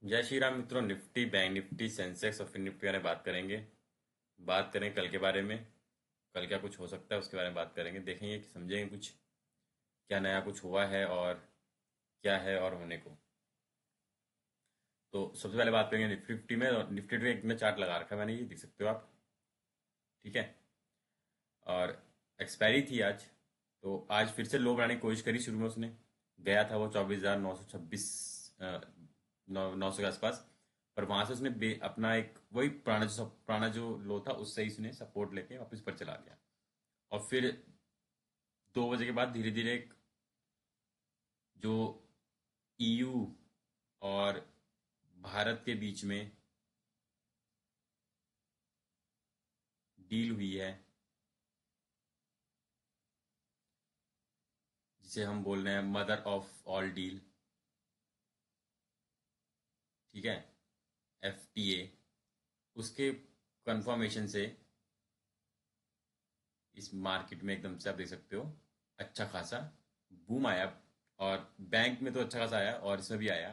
जय श्री राम मित्रों। Nifty, bank Nifty, Sensex और फिर निफ्टी के बारे में बात करेंगे। बात करें कल के बारे में। कल क्या कुछ हो सकता है उसके बारे में बात करेंगे, देखेंगे कि समझेंगे कुछ क्या नया कुछ हुआ है और क्या है और होने को। तो सबसे पहले बात करेंगे निफ्टी फिफ्टी में। और निफ्टी में एक में चार्ट लगा रखा है मैंने, ये देख सकते हो आप। ठीक है। और एक्सपायरी थी आज। तो आज फिर से लो बनाने की कोशिश करी। शुरू में उसने गया था वो 24,926, 900 के आसपास। पर वहां से उसने अपना एक वही पुराना जो लो था उससे ही उसने सपोर्ट लेके वापस पर चला गया। और फिर 2 बजे के बाद धीरे धीरे एक जो ईयू और भारत के बीच में डील हुई है, जिसे हम बोल रहे हैं मदर ऑफ ऑल डील। ठीक है। एफटीए। उसके कंफर्मेशन से इस मार्केट में एकदम से आप देख सकते हो अच्छा खासा बूम आया। और बैंक में तो अच्छा खासा आया और इसमें भी आया।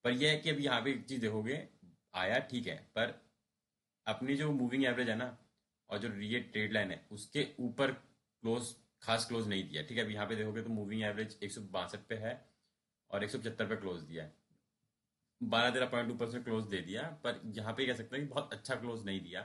पर यह है कि अभी यहाँ पे एक चीज़ देखोगे, आया ठीक है, पर अपनी जो मूविंग एवरेज है ना, और जो ये ट्रेड लाइन है उसके ऊपर खास क्लोज नहीं दिया। ठीक है। अभी यहाँ पे देखोगे तो मूविंग एवरेज 162 पे है और 175 पे क्लोज दिया है। 12-13 पॉइंट ऊपर से क्लोज दे दिया, पर यहाँ पे कह सकते हैं कि बहुत अच्छा क्लोज नहीं दिया।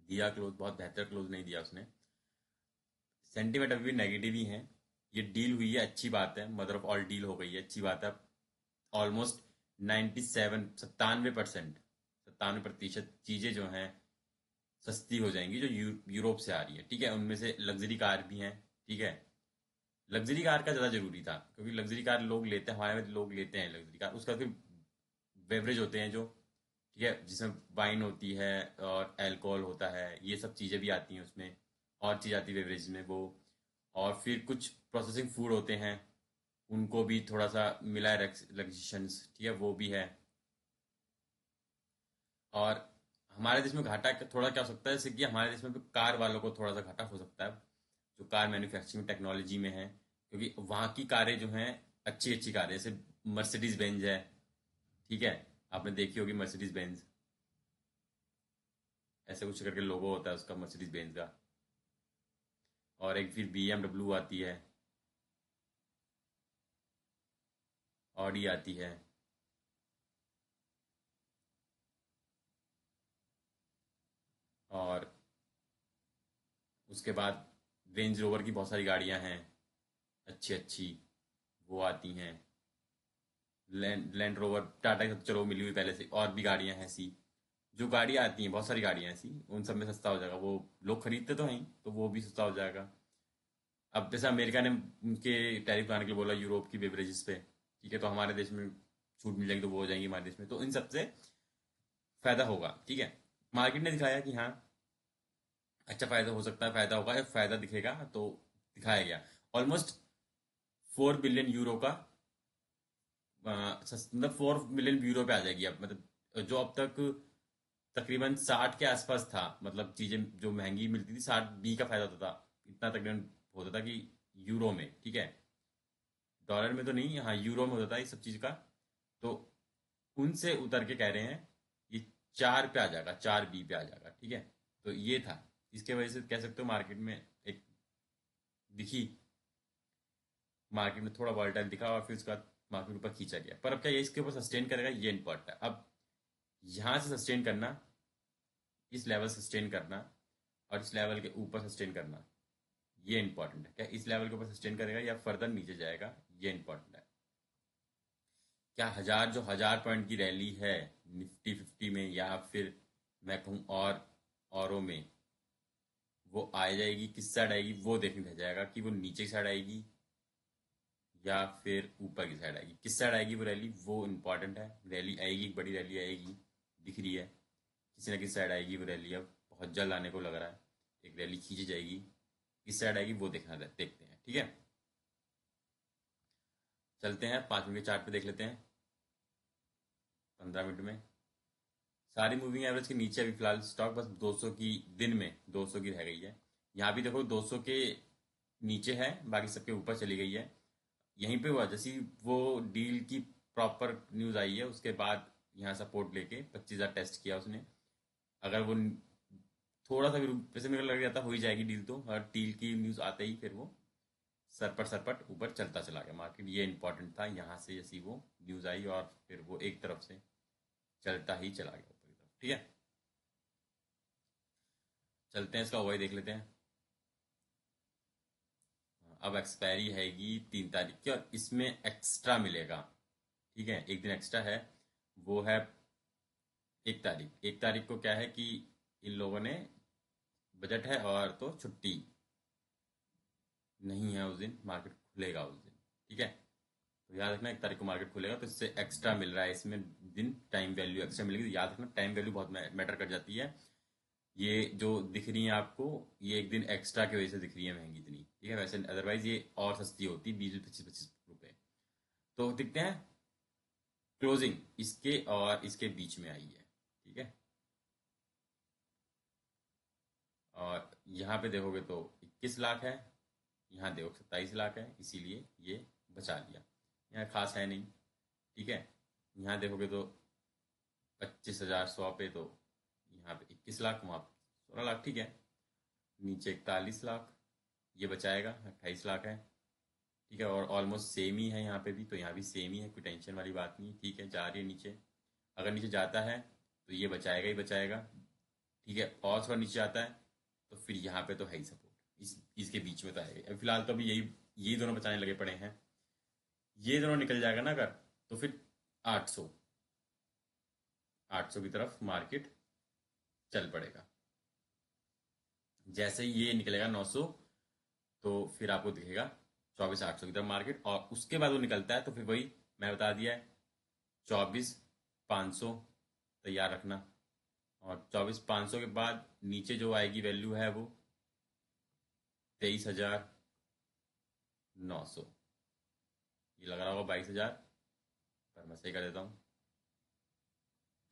दिया क्लोज, बहुत बेहतर क्लोज नहीं दिया उसने। सेंटीमेंट अभी भी नेगेटिव ही है। ये डील हुई है, अच्छी बात है, मदर ऑफ ऑल डील हो गई है, अच्छी बात है। ऑलमोस्ट 97, 97%, 97% चीज़ें जो हैं सस्ती हो जाएंगी जो यूरोप से आ रही है। ठीक है। उनमें से लग्जरी कार भी हैं। ठीक है। लग्जरी कार का ज़्यादा जरूरी था क्योंकि लग्जरी कार लोग लेते हैं, हमारे में लोग लेते हैं लग्जरी कार। उसका फिर बेवरेज होते हैं जो, ठीक है, जिसमें वाइन होती है और अल्कोहल होता है, ये सब चीज़ें भी आती हैं उसमें। और चीज़ आती है बेवरेज में वो। और फिर कुछ प्रोसेसिंग फूड होते हैं, उनको भी थोड़ा सा मिला है रेस्ट्रिक्शंस। ठीक है, वो भी है। और हमारे देश में घाटा थोड़ा क्या हो सकता है, जैसे कि हमारे देश में भी कार वालों को थोड़ा सा घाटा हो सकता है जो कार मैन्युफैक्चरिंग टेक्नोलॉजी में है, क्योंकि वहाँ की कारें जो हैं अच्छी अच्छी कारें, जैसे मर्सिडीज बेंज है। ठीक है। आपने देखी होगी मर्सिडीज बेंज, ऐसे कुछ करके लोगो होता है उसका, मर्सिडीज बेंज का। और एक फिर BMW आती है, ऑडी आती है। और उसके बाद रेंज रोवर की बहुत सारी गाड़ियां हैं अच्छी अच्छी, वो आती हैं। लैंड रोवर, टाटा की तो चलो मिली हुई पहले से, और भी गाड़ियां हैं ऐसी। जो गाड़ियां आती हैं, बहुत सारी गाड़ियां हैं ऐसी, उन सब में सस्ता हो जाएगा। वो लोग खरीदते तो हैं, तो वो भी सस्ता हो जाएगा। अब जैसे अमेरिका ने उनके टैरिफ लगाने के लिए बोला यूरोप की बेवरेजेस पे, ठीक है, तो हमारे देश में छूट मिल जाएगी तो वो हो जाएंगी हमारे देश में, तो इन सबसे फायदा होगा। ठीक है। मार्केट ने दिखाया कि हाँ, अच्छा फायदा हो सकता है, फायदा होगा, फायदा दिखेगा तो दिखाया गया। ऑलमोस्ट 4 बिलियन यूरो का, मतलब 4 मिलियन यूरो पे आ जाएगी अब। मतलब जो अब तक तकरीबन 60 के आसपास था, मतलब चीजें जो महंगी मिलती थी 60 B का फायदा होता था, इतना तकरीबन होता था कि यूरो में। ठीक है। डॉलर में तो नहीं, हाँ यूरो में होता था ये सब चीज का। तो उनसे उतर के कह रहे हैं ये 4 पे आ जाएगा, 4B पे आ जाएगा। ठीक है। तो ये था, इसके वजह से कह सकते हो मार्केट में एक दिखी, मार्केट में थोड़ा वॉलेटाइल दिखा और फिर उसके बाद मार्केट ऊपर खींचा गया। पर अब क्या ये इसके ऊपर सस्टेन करेगा, ये इंपॉर्टेंट है। अब यहाँ से सस्टेन करना, इस लेवल सस्टेन करना और इस लेवल के ऊपर सस्टेन करना, ये इंपॉर्टेंट है। क्या इस लेवल के ऊपर सस्टेन करेगा या फर्दर नीचे जाएगा, ये इंपॉर्टेंट है। क्या जो 1000 पॉइंट की रैली है निफ्टी फिफ्टी में, या फिर मैं कहूँ औरों में, वो आ जाएगी, किस साइड आएगी वो देखने रह जाएगा कि वो नीचे की साइड आएगी या फिर ऊपर की साइड आएगी। किस साइड आएगी वो रैली, वो इम्पोर्टेंट है। रैली आएगी, एक बड़ी रैली आएगी, दिख रही है। किसी न किसी साइड आएगी वो रैली, अब बहुत जल्द आने को लग रहा है। एक रैली खींची जाएगी, किस साइड आएगी वो देखते हैं। ठीक है। चलते हैं 5 मिनट के चार्ट पे देख लेते हैं, 15 मिनट में। सारी मूविंग एवरेज के नीचे अभी फिलहाल स्टॉक बस 200 की, दिन में 200 की रह गई है। यहाँ भी देखो 200 के नीचे है, बाकी सबके ऊपर चली गई है। यहीं पे हुआ जैसी वो डील की प्रॉपर न्यूज़ आई है उसके बाद यहाँ सपोर्ट लेके 25,000 टेस्ट किया उसने। अगर वो थोड़ा सा भी पैसे में लग जाता हो ही जाएगी डील, तो हर डील की न्यूज़ आते ही फिर वो सरपट सरपट ऊपर चलता चला गया मार्केट। ये इंपॉर्टेंट था, यहाँ से जैसी वो न्यूज़ आई और फिर वो एक तरफ से चलता ही चला गया ऊपर की तरफ। ठीक है, चलते हैं इसका ओवाई देख लेते हैं। अब एक्सपायरी हैगी 3 तारीख की और इसमें एक्स्ट्रा मिलेगा। ठीक है, एक दिन एक्स्ट्रा है, वो है 1 तारीख। 1 तारीख को क्या है कि इन लोगों ने बजट है और तो छुट्टी नहीं है उस दिन, मार्केट खुलेगा उस दिन। ठीक है, तो याद रखना 1 तारीख को मार्केट खुलेगा तो इससे एक्स्ट्रा मिल रहा है, इसमें दिन टाइम वैल्यू एक्स्ट्रा मिलेगी। तो याद रखना टाइम वैल्यू बहुत मैटर कर जाती है। ये जो दिख रही है आपको, ये एक दिन एक्स्ट्रा की वजह से दिख रही है महंगी इतनी। ठीक है, वैसे अदरवाइज ये और सस्ती होती, 20 25 25 रुपए। तो दिखते हैं क्लोजिंग इसके और इसके बीच में आई है। ठीक है, और यहाँ पे देखोगे तो 21 लाख है, यहाँ देखो 27 लाख है, इसीलिए ये बचा लिया। यहाँ खास है नहीं। ठीक है, यहाँ देखोगे तो 25,100 पे, तो यहाँ पे 21 लाख, वहाँ 16 लाख। ठीक है, नीचे 41 लाख, ये बचाएगा 28 लाख है। ठीक है, और ऑलमोस्ट सेम ही है यहाँ पे भी, तो यहाँ भी सेम ही है, कोई टेंशन वाली बात नहीं। ठीक है, जा रही है नीचे, अगर नीचे जाता है तो ये बचाएगा ही बचाएगा। ठीक है, और थोड़ा नीचे आता है तो फिर यहाँ पे तो है ही सपोर्ट, इसके बीच में तो आएगा। फिलहाल तो अभी यही दोनों बचाने लगे पड़े हैं। ये दोनों निकल जाएगा ना अगर, तो फिर 800 800 की तरफ मार्केट चल पड़ेगा। जैसे ही ये निकलेगा 900, तो फिर आपको दिखेगा 24,800 की तरफ मार्केट, और उसके बाद वो निकलता है तो फिर वही मैं बता दिया है, 24,500 तैयार रखना। और 24,500 के बाद नीचे जो आएगी वैल्यू है वो 23,900। ये लग रहा होगा 22,000, पर मैं सही कर देता हूँ,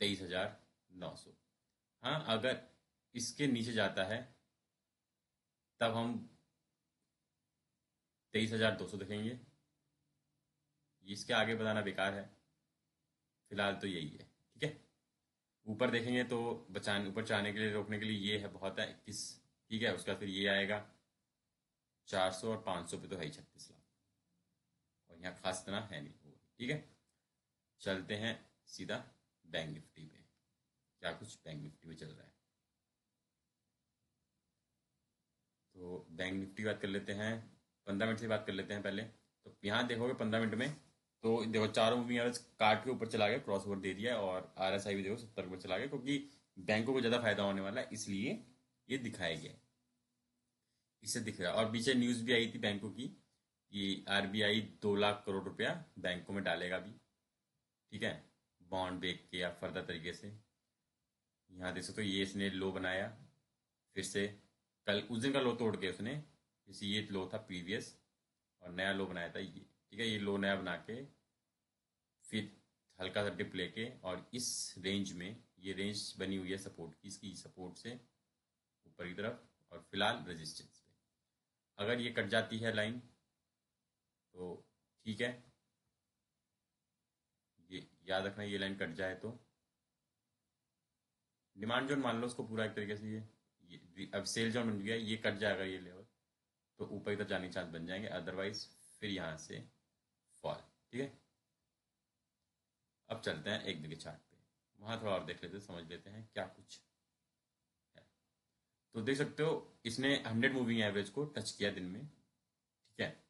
23,900। हाँ, अगर इसके नीचे जाता है तब हम 23,200 देखेंगे। इसके आगे बताना बेकार है, फिलहाल तो यही है। ठीक है, ऊपर देखेंगे तो बचाने, ऊपर चाहने के लिए, रोकने के लिए ये है, बहुत है 21। ठीक है, उसका फिर ये आएगा 400 और 500 पे तो है ही 36 लाख, और यहाँ खास इतना है नहीं हुआ। ठीक है, चलते हैं सीधा बैंक निफ्टी पे, क्या कुछ बैंक निफ्टी में चल रहा है। तो बैंक निफ्टी की बात कर लेते हैं, 15 मिनट से बात कर लेते हैं पहले। तो यहाँ देखोगे 15 मिनट में, तो देखो चारों मूविंग एवरेज काट के ऊपर चला गया, क्रॉस ओवर दे दिया, और आरएसआई भी देखो 70 के ऊपर चला गया, क्योंकि बैंकों को ज़्यादा फायदा होने वाला है, इसलिए ये दिखाया गया है, इससे दिख रहा है। और पीछे न्यूज़ भी आई थी बैंकों की कि आरबीआई 2 लाख करोड़ रुपया बैंकों में डालेगा भी। ठीक है, बॉन्ड बेच के या फर्दर तरीके से। यहाँ देख सकते हो, ये इसने लो बनाया फिर से, कल उस दिन का लो तोड़ के उसने, जैसे ये लो था प्रीवियस, और नया लो बनाया था ये। ठीक है, ये लो नया बना के फिर हल्का सा डिप लेके, और इस रेंज में, ये रेंज बनी हुई है सपोर्ट की, इसकी सपोर्ट से ऊपर की तरफ, और फिलहाल रेजिस्टेंस पे। अगर ये कट जाती है लाइन तो ठीक है, ये याद रखना, ये लाइन कट जाए तो डिमांड जोन मान लो उसको पूरा एक तरीके से, ये अब सेल जोन बन गया, ये कट जाएगा ये लेवल, तो ऊपर की तरफ जाने के चांस बन जाएंगे, अदरवाइज फिर यहाँ से फॉल। ठीक है, अब चलते हैं एक दिन के चार्ट पे, वहाँ थोड़ा और देख लेते हैं, समझ लेते हैं क्या कुछ है। तो देख सकते हो, इसने 100 मूविंग एवरेज को टच किया दिन में। ठीक है,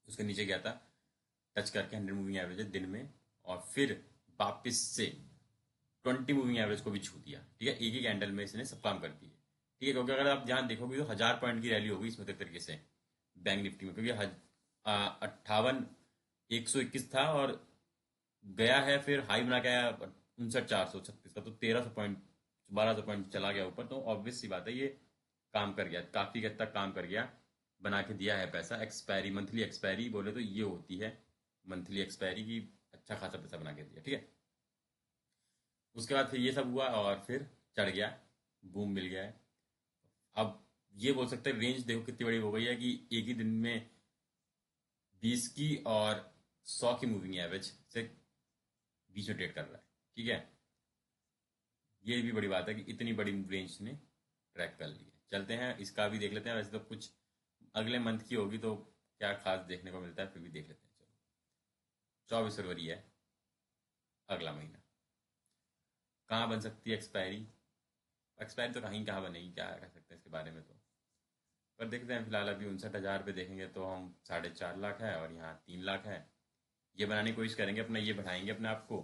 उसके नीचे गया था, टच करके 100 मूविंग एवरेज दिन में, और फिर वापस से 20 मूविंग एवरेज को भी छू दिया। ठीक है, एक ही कैंडल में इसने सब काम कर दिए। ठीक है, क्योंकि अगर आप ध्यान देखोगे तो 1,000 पॉइंट की रैली होगी इसमें तक तरीके से बैंक निफ्टी में, क्योंकि 58,121 था, और गया है फिर हाई बना के आया 59,436 का, तो 1,300 पॉइंट 1,200 पॉइंट चला गया ऊपर। तो ऑब्वियस सी बात है, ये काम कर गया, काफी हद तक काम कर गया, बना के दिया है पैसा। एक्सपायरी, मंथली एक्सपायरी बोले तो ये होती है, मंथली एक्सपायरी की अच्छा खासा पैसा बना के दिया। ठीक है, उसके बाद फिर ये सब हुआ और फिर चढ़ गया, बूम मिल गया है। अब ये बोल सकते हैं रेंज देखो कितनी बड़ी हो गई है, कि एक ही दिन में 20 की और 100 की मूविंग एवरेज से बीच में ट्रेड कर रहा है। ठीक है, ये भी बड़ी बात है कि इतनी बड़ी रेंज ने ट्रैक कर ली है। चलते हैं इसका भी देख लेते हैं। वैसे तो कुछ अगले मंथ की होगी तो क्या खास देखने को मिलता है, फिर भी देख लेते हैं। चलो, 24 फरवरी है अगला महीना। कहाँ बन सकती है एक्सपायरी? एक्सपायरी तो कहीं कहाँ बनेगी, क्या कह सकते हैं इसके बारे में तो। पर देखते हैं, फिलहाल अभी 59,000 पे देखेंगे तो हम 4.5 लाख है और यहाँ 3 लाख है। ये बनाने की कोशिश करेंगे अपना, ये बढ़ाएंगे अपने आप को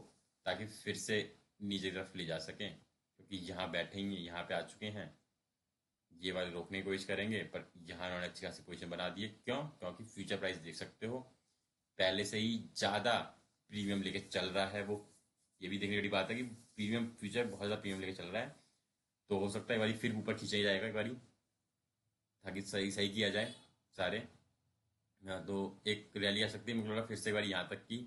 ताकि फिर से नीचे की तरफ ले जा सकें, क्योंकि यहाँ बैठेंगे, यहाँ पे आ चुके हैं। ये वाले रोकने की कोशिश करेंगे पर यहाँ उन्होंने अच्छी खासी पोजीशन बना दी है। क्यों? क्योंकि फ्यूचर प्राइस देख सकते हो पहले से ही ज़्यादा प्रीमियम लेके चल रहा है वो। ये भी देखने वाली बात है कि प्रीमियम फ्यूचर बहुत ज़्यादा प्रीमियम लेके चल रहा है। तो हो सकता है एक बारी फिर ऊपर खींचा ही जाएगा एक बारी, ताकि सही सही किया जाए सारे। हाँ, तो एक रैली आ सकती है मुझे लग रहा है फिर से एक बार यहाँ तक की,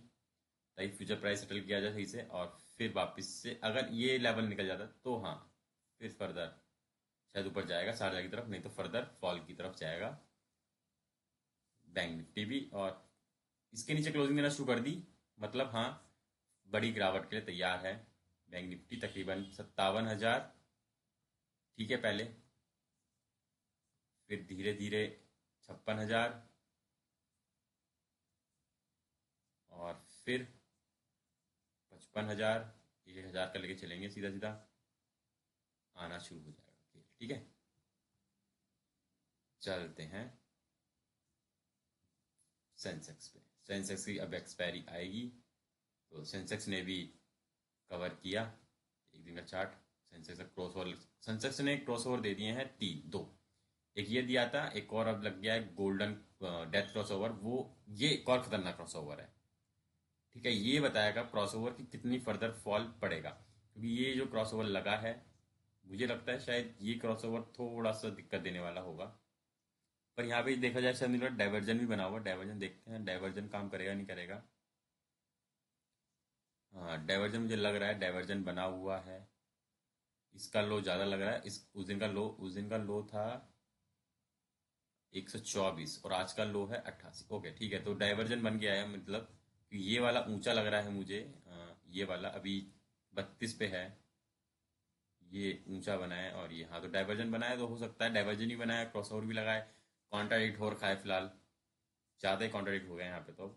ताकि फ्यूचर प्राइस सेटल किया जाए सही से, और फिर वापस से अगर ये लेवल निकल जाता तो हाँ, फिर फर्दर शायद ऊपर जाएगा 60,000 की तरफ, नहीं तो फर्दर फॉल की तरफ जाएगा बैंक निफ्टी भी। और इसके नीचे क्लोजिंग देना शुरू कर दी, मतलब हाँ, बड़ी गिरावट के लिए तैयार है बैंक निफ्टी। तकरीबन 57,000, ठीक है पहले, फिर धीरे धीरे 56,000, और फिर 55,000, 1,000 का लेके चलेंगे सीधा सीधा, आना शुरू हो जाएगा। ठीक है, चलते हैं सेंसेक्स पे। सेंसेक्स की अब एक्सपायरी आएगी, तो सेंसेक्स ने भी कवर किया एक दिन का चार्ट। सेंसेक्स का क्रॉस ओवर, सेंसेक्स ने क्रॉस ओवर दे दिए हैं तीन, दो। एक ये दिया था, एक और अब लग गया है गोल्डन डेथ क्रॉस ओवर। वो ये एक और खतरनाक क्रॉस ओवर है। ठीक है, ये बताएगा क्रॉस ओवर की कितनी फर्दर फॉल पड़ेगा, क्योंकि ये जो क्रॉस ओवर लगा है, मुझे लगता है शायद ये क्रॉस ओवर थोड़ा सा दिक्कत देने वाला होगा। पर यहाँ पे देखा जाए शायद मुझे डाइवर्जन भी बना हुआ। डाइवर्जन देखते हैं, डाइवर्जन काम करेगा नहीं करेगा। हाँ, डाइवर्जन मुझे लग रहा है डाइवर्जन बना हुआ है। इसका लो ज़्यादा लग रहा है। इस उस दिन का लो था 124 और आज का लो है 88। ओके ठीक है, तो डाइवर्जन बन गया है, मतलब ये वाला ऊंचा लग रहा है मुझे। ये वाला अभी 32 पे है, ये ऊंचा बना है। और ये हाँ, तो डाइवर्जन बना है, तो हो सकता है डाइवर्जन ही बनाया, क्रॉस ओवर भी लगाए, कॉन्ट्राडिक्ट हो रखा है फिलहाल। ज़्यादा ही कॉन्ट्राडिक्ट हो गया है यहाँ पे। तो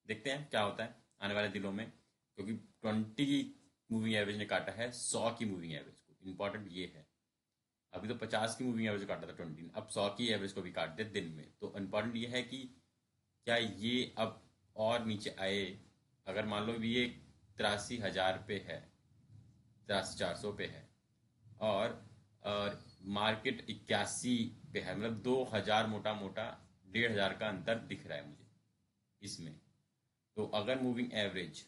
देखते हैं क्या होता है आने वाले दिनों में, क्योंकि 20 की मूविंग एवरेज ने काटा है 100 की मूविंग एवरेज को। इंपॉर्टेंट ये है, अभी तो 50 की मूविंग एवरेज काटा था 20 ने, अब 100 की एवरेज को भी काट दे दिन में। तो इंपॉर्टेंट ये है कि क्या ये अब और नीचे आए। अगर मान लो भी ये 83,000 पे है, 83,400 पे है, और मार्केट 81 पे है, मतलब 2,000 मोटा मोटा 1,500 का अंतर दिख रहा है मुझे इसमें। तो अगर मूविंग एवरेज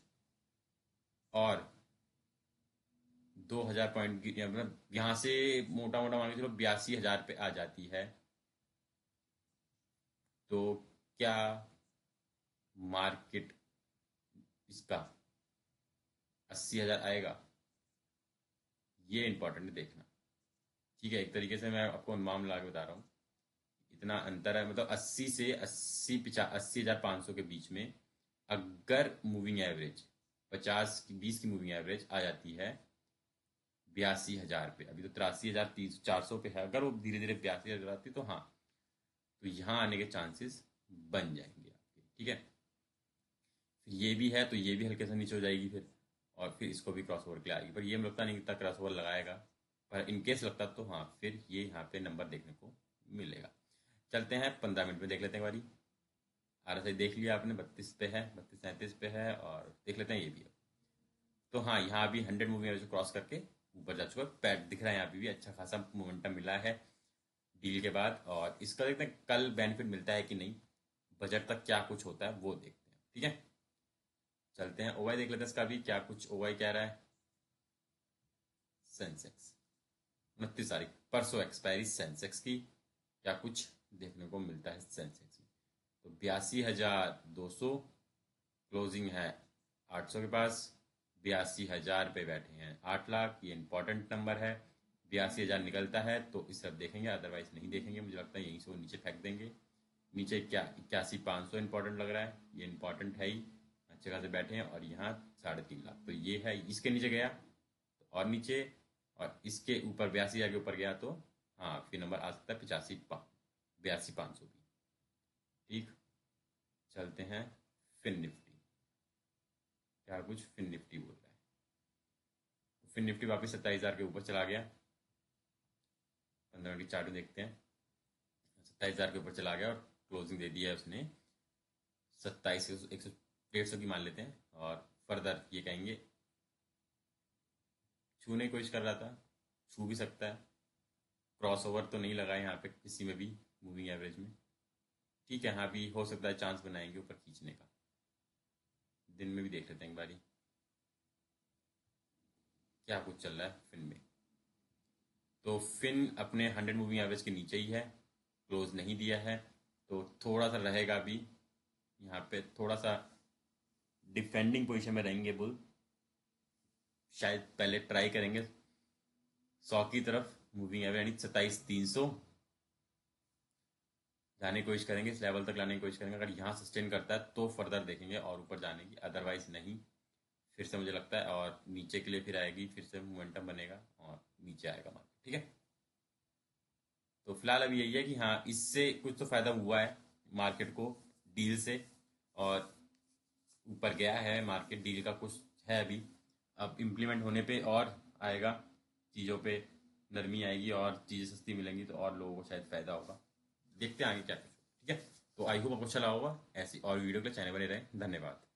और 2,000 पॉइंट की, मतलब यहाँ से मोटा मोटा मान के चलो 82,000 पे आ जाती है, तो क्या मार्केट इसका 80,000 आएगा? ये इंपॉर्टेंट है देखना। ठीक है, एक तरीके से मैं आपको अनुमान लगा के बता रहा हूँ, इतना अंतर है, मतलब 80 से 80,500 के बीच में अगर मूविंग एवरेज 50 की 20 की मूविंग एवरेज आ जाती है 82,000 पे, अभी तो 83,400 पे है, अगर वो धीरे धीरे 82,000 आती तो हाँ, तो यहाँ आने के चांसेस बन जाएंगे आपके। ठीक है, फिर ये भी है तो ये भी हल्के से नीचे हो जाएगी फिर, और फिर इसको भी क्रॉस ओवर के लिए आएगी। पर ये मुझे लगता नहीं इतना क्रॉस ओवर लगाएगा, पर इनकेस लगता तो हाँ, फिर ये यहाँ पे नंबर देखने को मिलेगा। चलते हैं 15 मिनट में देख लेते हैं बारी। RSI देख लिया आपने, 32 पे है, 32-37 पे है, और देख लेते हैं ये भी है। तो हाँ, यहाँ भी 100 मूविंग एवरेज क्रॉस करके ऊपर जा चुका है, पैट दिख रहा है यहाँ पे भी, अच्छा खासा मोमेंटम मिला है डील के बाद। और इसका देखते हैं कल बेनिफिट मिलता है कि नहीं, बजट तक क्या कुछ होता है वो देखते हैं। ठीक है, चलते हैं ओवाई देख लेते हैं, इसका भी क्या कुछ ओवाई कह रहा है। सेंसेक्स 29 तारीख, परसों एक्सपायरी सेंसेक्स की, क्या कुछ देखने को मिलता है सेंसेक्स में। तो 82,200 क्लोजिंग है, 800 के पास, 82,000 पे बैठे हैं 8 लाख। ये इंपॉर्टेंट नंबर है, 82,000 निकलता है तो इस तरफ देखेंगे, अदरवाइज नहीं देखेंगे। मुझे लगता है यहीं से वो नीचे फेंक देंगे। नीचे क्या 81,500 इंपॉर्टेंट लग रहा है, ये इंपॉर्टेंट है ही। अच्छे खासे बैठे हैं और यहाँ 3.5 लाख, तो ये है। इसके नीचे गया तो और नीचे, और इसके ऊपर 82 के ऊपर गया तो हाँ फिर नंबर आ सकता है 82,500 भी। ठीक, चलते हैं फिन निफ्टी। क्या कुछ फिन निफ्टी बोल रहा है। फिन निफ्टी वापस 27,000 के ऊपर चला गया। 15 मिनट की चार्ट में देखते हैं। 27,000 के ऊपर चला गया और क्लोजिंग दे दिया है उसने 27, 100 की मान लेते हैं। और फर्दर ये कहेंगे छूने की कोशिश कर रहा था, छू भी सकता है। क्रॉस ओवर तो नहीं लगा यहाँ पे किसी में भी मूविंग एवरेज में। ठीक है, हाँ भी हो सकता है चांस बनाएंगे ऊपर खींचने का। दिन में भी देख लेते हैं एक बारी क्या कुछ चल रहा है फिन में। तो फिन अपने 100 मूविंग एवरेज के नीचे ही है, क्लोज नहीं दिया है, तो थोड़ा सा रहेगा भी यहाँ पे, थोड़ा सा डिफेंडिंग पोजीशन में रहेंगे बुल। शायद पहले ट्राई करेंगे 100 की तरफ मूविंग एवरेज यानी 27,300 जाने की कोशिश करेंगे, इस लेवल तक लाने की कोशिश करेंगे। अगर यहाँ सस्टेन करता है तो फर्दर देखेंगे और ऊपर जाने की, अदरवाइज नहीं। फिर से मुझे लगता है और नीचे के लिए फिर आएगी, फिर से मोमेंटम बनेगा और नीचे आएगा मार्केट। ठीक है, तो फिलहाल अभी यही है कि हाँ इससे कुछ तो फायदा हुआ है मार्केट को डील से, और ऊपर गया है मार्केट, डील का कुछ है अभी। अब इम्प्लीमेंट होने पे और आएगा, चीज़ों पे नरमी आएगी और चीज़ें सस्ती मिलेंगी तो और लोगों को शायद फायदा होगा। देखते हैं आगे क्या कुछ। ठीक है, तो आई होप आपको अच्छा लगा होगा। ऐसी और वीडियो के लिए चैनल बने रहें। धन्यवाद।